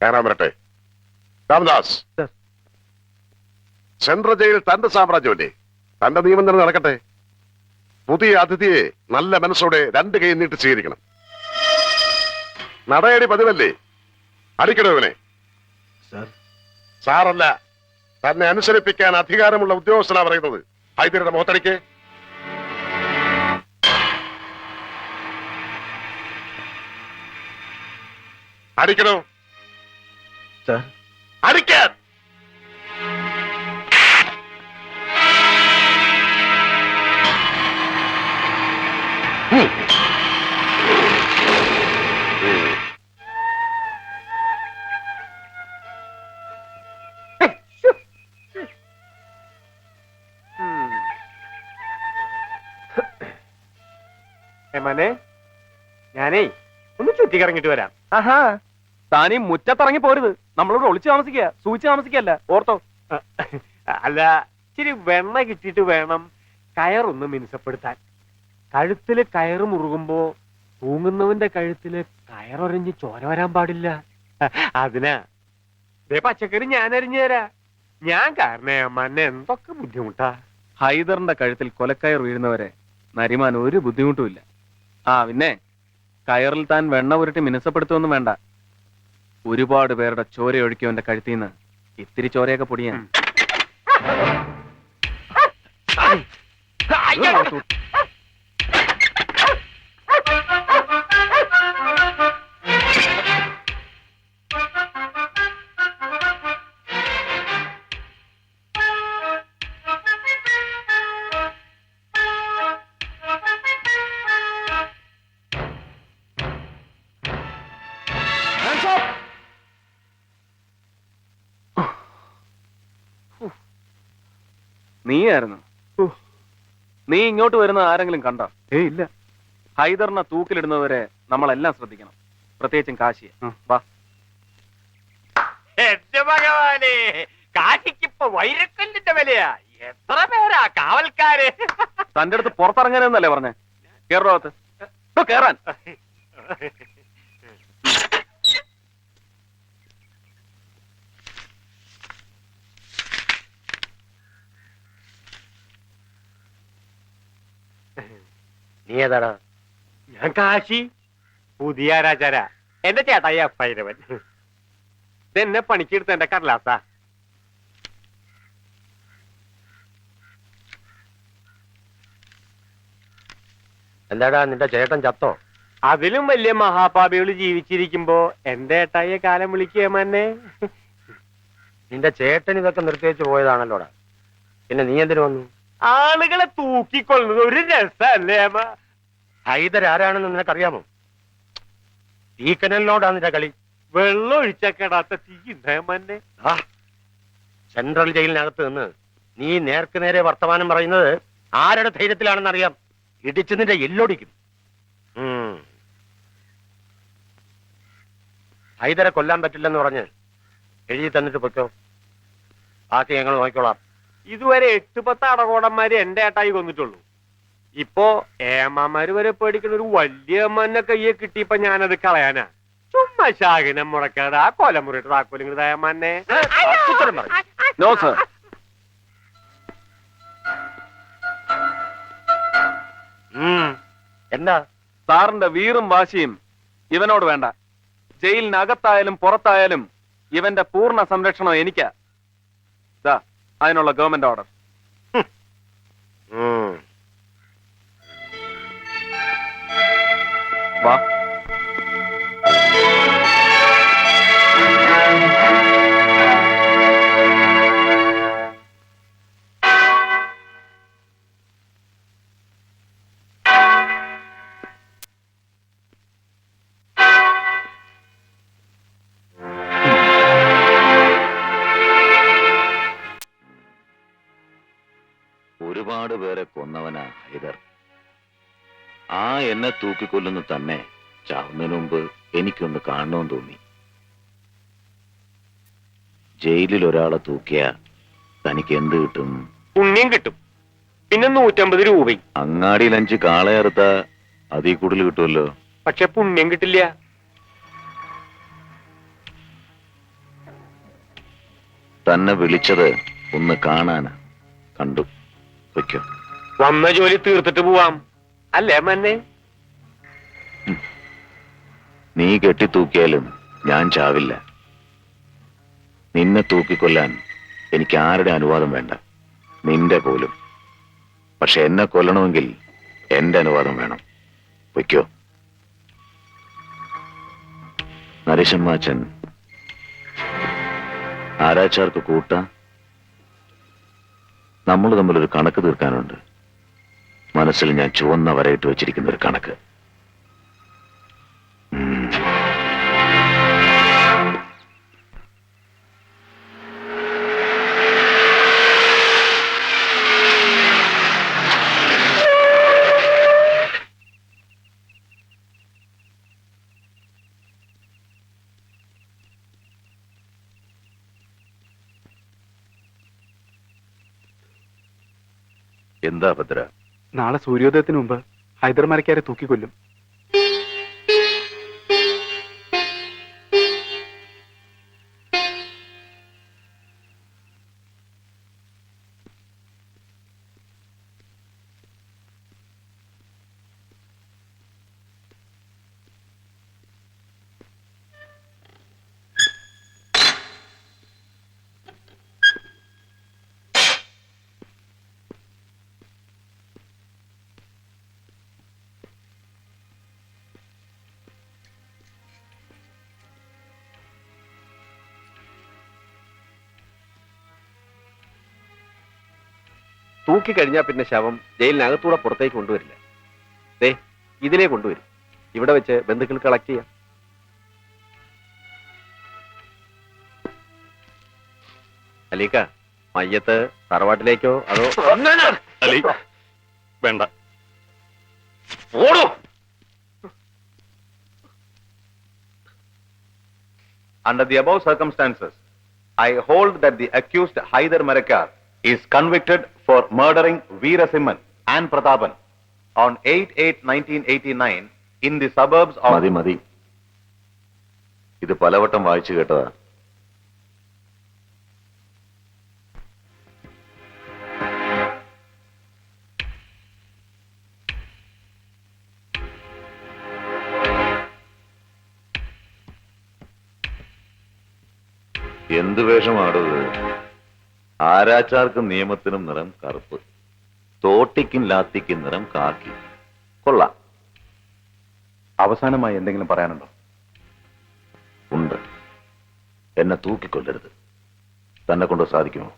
കയറാൻ വരട്ടെ. Ramdas, central jail തന്റെ സാമ്രാജ്യമല്ലേ, തന്റെ നിയമം തന്നെ നടക്കട്ടെ. പുതിയ അതിഥിയെ നല്ല മനസ്സോടെ 2 കൈ നീട്ടി സ്വീകരിക്കണം. നടയടി പതിവല്ലേ, അടിക്കണോ ഇവനെ? സാറല്ല, തന്നെ അനുസരിപ്പിക്കാൻ അധികാരമുള്ള ഉദ്യോഗസ്ഥനാ പറയുന്നത്. ഹൈദരുടെ മുഖത്തടിക്ക്. അടിക്കണോ? അടിക്കാൻ. മനെ, ഞാനേ ഒന്ന് ചുറ്റിക്കറങ്ങിട്ട് വരാം. ആഹാ, താനീ മുറ്റത്തിറങ്ങി പോരുത്. നമ്മളോട് ഒളിച്ചു താമസിക്കുക, സൂചിച്ച് താമസിക്കല്ല, ഓർത്തോ. അല്ല, ഇച്ചിരി വെണ്ണ കിട്ടിയിട്ട് വേണം കയറൊന്ന് മിനുസപ്പെടുത്താൻ. കഴുത്തില് കയറ് മുറുകുമ്പോ തൂങ്ങുന്നവന്റെ കഴുത്തില് കയറൊരഞ്ഞ് ചോര വരാൻ പാടില്ല. അതിനാ പച്ചക്കറി ഞാൻ അരിഞ്ഞു തരാ. ഞാൻ കാരണം മന്നെ എന്തൊക്കെ ബുദ്ധിമുട്ടാ. ഹൈദറിന്റെ കഴുത്തിൽ കൊലക്കയർ വീഴുന്നവരെ നരിമാൻ ഒരു ബുദ്ധിമുട്ടുമില്ല. ആ പിന്നെ കയറിൽ താൻ വെണ്ണ പുരട്ടി മിനുസപ്പെടുത്തുമൊന്നും വേണ്ട. ഒരുപാട് പേരുടെ ചോരയൊഴുക്കിയവന്റെ കഴുത്തിൽ നിന്ന് ഇത്തിരി ചോരയൊക്കെ പൊടിയാൻ. നീയായിരുന്നു. നീ ഇങ്ങോട്ട് വരുന്ന ആരെങ്കിലും കണ്ടോ? ഇല്ല. ഹൈദറിനെ തൂക്കിലിടുന്നവരെ നമ്മളെല്ലാം ശ്രദ്ധിക്കണം, പ്രത്യേകിച്ചും കാശിയെ. വാ. എന്റെ ഭഗവാനെ, കാശിക്കിപ്പോ വൈരക്കല്ലിന്റെ വിലയാ. എത്ര പേരാ കാവൽക്കാര്. തന്റെ അടുത്ത് പുറത്തിറങ്ങാനെന്നല്ലേ പറഞ്ഞേ? കേരളത്ത് കേറാൻ. നീ ഏതാടാ? ഞാൻ കാശി, പുതിയ രാജാരാ. എന്റെ ചേട്ടായി അപ്പൈരവൻ. ഇതെന്നെ പണിക്കെടുത്ത എന്റെ കടലാസാ. എന്താടാ, നിന്റെ ചേട്ടൻ ചത്തോ? അതിലും വലിയ മഹാപാപികൾ ജീവിച്ചിരിക്കുമ്പോ എന്റെ ഏട്ടായിയെ കാലം വിളിക്കുക മന്നെ. നിന്റെ ചേട്ടൻ ഇതൊക്കെ നിർത്തിവെച്ച് പോയതാണല്ലോടാ, പിന്നെ നീ എന്തിനു വന്നു? ആളുകളെ തൂക്കിക്കൊള്ളുന്നത് ഒരു രസല്ലേ? ഹൈദർ ആരാണെന്ന് നിനക്കറിയാമോ? തീക്കനലിനോടാ നിന്റെ കളി. വെള്ളം ഒഴിച്ചക്കെടാത്ത തീ മന്നെ. സെൻട്രൽ ജയിലിനകത്ത് നിന്ന് നീ നേർക്ക് നേരെ വർത്തമാനം പറയുന്നത് ആരുടെ ധൈര്യത്തിലാണെന്ന് അറിയാം. ഇടിച്ച് നിന്റെ എല്ലൊടിക്കും. ഹൈദരെ കൊല്ലാൻ പറ്റില്ലെന്ന് പറഞ്ഞ് എഴുതി തന്നിട്ട് പൊയ്ക്കോ, ബാക്കി ഞങ്ങൾ നോക്കിക്കോളാം. ഇതുവരെ 8-10 അടകോടന്മാര് എന്റെ ഏട്ടായി കൊന്നിട്ടുള്ളൂ. ഇപ്പോ ഏമാമാര് വരെ പേടിക്കുന്ന ഒരു വലിയ അമ്മനെ കയ്യെ കിട്ടിയപ്പോ ഞാനത് കളയാനാ. ചുമ്മാ ശാഖനം മുടക്കാതെ ആ കൊലമുറിയിട്ട് താക്കോലിങ്ങ് തേമാനെ. No sir. എന്താ സാറിന്റെ വീറും വാശിയും ഇവനോട് വേണ്ട. ജയിലിനകത്തായാലും പുറത്തായാലും ഇവന്റെ പൂർണ്ണ സംരക്ഷണം എനിക്കാ. അതിനുള്ള ഗവൺമെന്റ് ഓർഡർ. വാ. ഒരുപാട് പേരെ കൊന്നവനാ ഹൈദർ. ആ എന്നെ തൂക്കിക്കൊല്ലുന്നു തന്നെ ചാവുന്നതിന് മുമ്പ് എനിക്കൊന്ന് കാണണമെന്ന് തോന്നി. ജയിലിൽ ഒരാളെ തൂക്കിയ തനിക്ക് എന്ത് കിട്ടും? പുണ്യം കിട്ടും, പിന്നെ 150 രൂപയും. അങ്ങാടിയിൽ 5 കാളയറുത്ത അതിൽ കൂടുതൽ കിട്ടുമല്ലോ. പക്ഷെ പുണ്യം കിട്ടില്ല. തന്നെ വിളിച്ചത് ഒന്ന് കാണാനാ. കണ്ടു. വയ്ക്കോ. വന്ന ജോലി തീർത്തിട്ട് പോവാം അല്ലേ മന്നെ? നീ കെട്ടിത്തൂക്കിയാലും ഞാൻ ചാവില്ല. നിന്നെ തൂക്കിക്കൊല്ലാൻ എനിക്ക് ആരുടെ അനുവാദം വേണ്ട, നിന്റെ പോലും. പക്ഷെ എന്നെ കൊല്ലണമെങ്കിൽ എന്റെ അനുവാദം വേണം. വയ്ക്കോ. നരസിംഹാച്ചൻ ആരാച്ചാർക്ക് കൂട്ട. നമ്മൾ തമ്മിലൊരു കണക്ക് തീർക്കാനുണ്ട്. മനസ്സിൽ ഞാൻ ചുവന്ന വരയിട്ട് വെച്ചിരിക്കുന്ന ഒരു കണക്ക്. എന്താ ഭദ്ര? നാളെ സൂര്യോദയത്തിന് മുമ്പ് ഹൈദർമരക്കാരെ തൂക്കിക്കൊല്ലും. തൂക്കിക്കഴിഞ്ഞാൽ പിന്നെ ശവം ജയിലിനകത്തൂടെ പുറത്തേക്ക് കൊണ്ടുവരില്ല. ദേ ഇതിലേ കൊണ്ടുവരും. ഇവിടെ വെച്ച് ബന്ധുക്കൾ കളക്ട് ചെയ്യാം. അലീക്ക, മയ്യത്ത് തറവാട്ടിലേക്കോ അതോ? അലി വേണ്ട. ഓടോ. Under the above circumstances, I hold that the accused Haidar Marakar is convicted for murdering Veera Simhan and Pratapan on 8/8/1989 in the suburbs of... മതി മതി, ഇത് പലവട്ടം വായിച്ചു കേട്ടതാ. എന്ത് വേഷമാണത്? ആരാച്ചാർക്കും നിയമത്തിനും നിറം കറുപ്പ്, തോട്ടിക്കും ലാത്തിക്കും നിറം കാക്കി. കൊള്ളാം. അവസാനമായി എന്തെങ്കിലും പറയാനുണ്ടോ? ഉണ്ട്. എന്നെ തൂക്കിക്കൊല്ലരുത്. തന്നെ കൊണ്ട് സാധിക്കുമോ?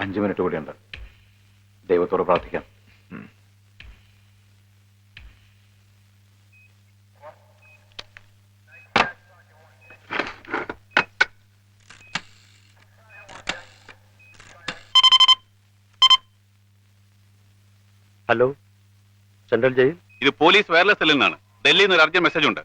അഞ്ചു മിനിറ്റ് കൂടിയുണ്ട്. ദൈവത്തോട് പ്രാർത്ഥിക്കാം. Hello, central jail. ഇത് പോലീസ് വയർലെസ് സെല്ലിൽ നിന്നാണ്. ഡൽഹിയിൽ നിന്ന് ഒരു അർജന്റ് മെസ്സേജ് ഉണ്ട്.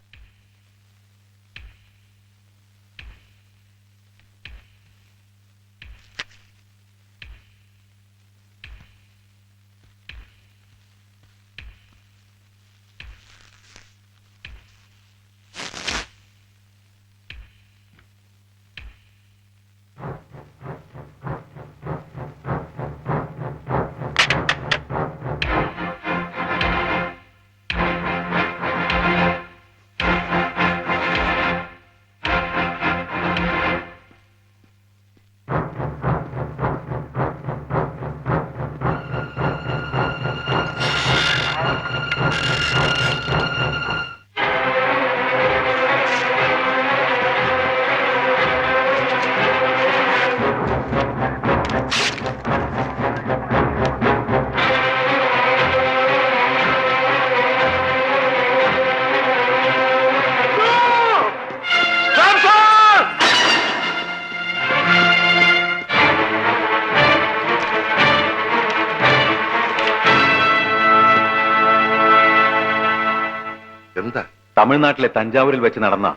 തമിഴ്നാട്ടിലെ തഞ്ചാവൂരിൽ വെച്ച് നടന്ന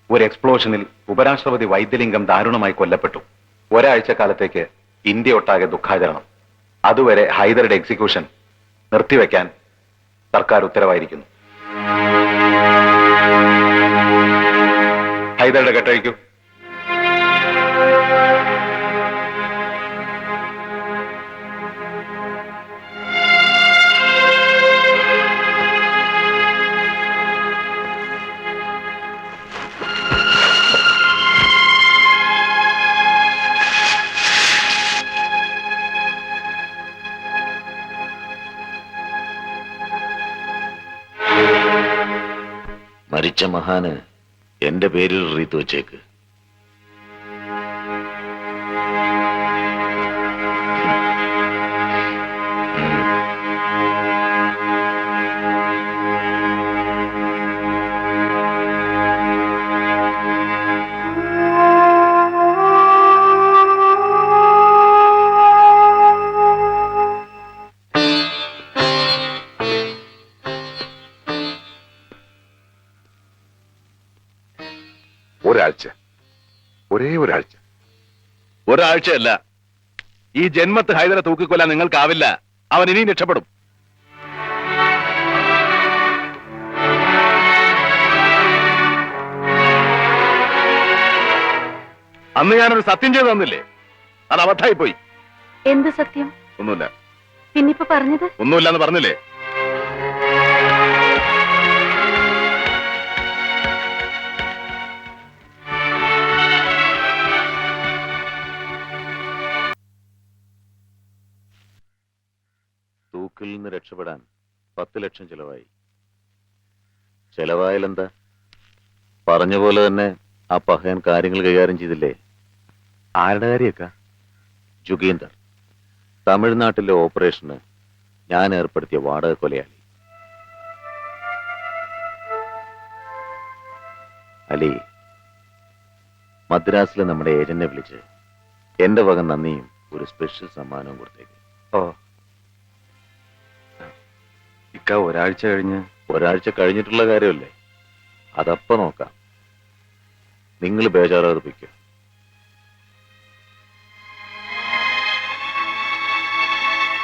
ഒരു എക്സ്പ്ലോഷനിൽ ഉപരാഷ്ട്രപതി വൈദ്യലിംഗം ദാരുണമായി കൊല്ലപ്പെട്ടു. ഒരാഴ്ച കാലത്തേക്ക് ഇന്ത്യ ഒട്ടാകെ ദുഃഖാചരണം. അതുവരെ ഹൈദറുടെ എക്സിക്യൂഷൻ നിർത്തിവെക്കാൻ സർക്കാർ ഉത്തരവായിരിക്കുന്നു. ഹൈദറുടെ കെട്ടഴിക്കൂ. മരിച്ച മഹാന് എന്റെ പേരിൽ റീത്ത് വെച്ചേക്ക്. ഒരാഴ്ച, ഒരേ ഒരാഴ്ച. ഒരാഴ്ചയല്ല, ഈ ജന്മത്ത് ഹൈദരെ തൂക്കിക്കൊല്ലാൻ നിങ്ങൾക്കാവില്ല. അവൻ ഇനിയും രക്ഷപ്പെടും. അന്ന് ഞാനൊരു സത്യം ചെയ്തു തന്നില്ലേ, അത് അബദ്ധമായി പോയി. എന്ത് സത്യം? ഒന്നുമില്ല. പിന്നിപ്പോ പറഞ്ഞത്? ഒന്നുമില്ലെന്ന് പറഞ്ഞില്ലേ. തൂക്കിൽ നിന്ന് രക്ഷപ്പെടാൻ 10 ലക്ഷം ചെലവായി. ചെലവായാലെന്താ, പറഞ്ഞ പോലെ തന്നെ ആ പഹയൻ കാര്യങ്ങൾ കൈകാര്യം ചെയ്തില്ലേ. ആരുടെ കാര്യമൊക്കെ? ജുഗീന്ദർ, തമിഴ്നാട്ടിലെ ഓപ്പറേഷന് ഞാൻ ഏർപ്പെടുത്തിയ വാടക കൊലയാളി. അലി, മദ്രാസിലെ നമ്മുടെ ഏജന്റിനെ വിളിച്ച് എന്റെ വക നന്ദിയും ഒരു സ്പെഷ്യൽ സമ്മാനവും കൊടുത്തേക്ക്. ഓ, ഇക്ക ഒരാഴ്ച കഴിഞ്ഞ്? ഒരാഴ്ച കഴിഞ്ഞിട്ടുള്ള കാര്യമല്ലേ, അതപ്പ നോക്കാം. നിങ്ങൾ ബേജാറാതെ പൊയ്ക്കോ.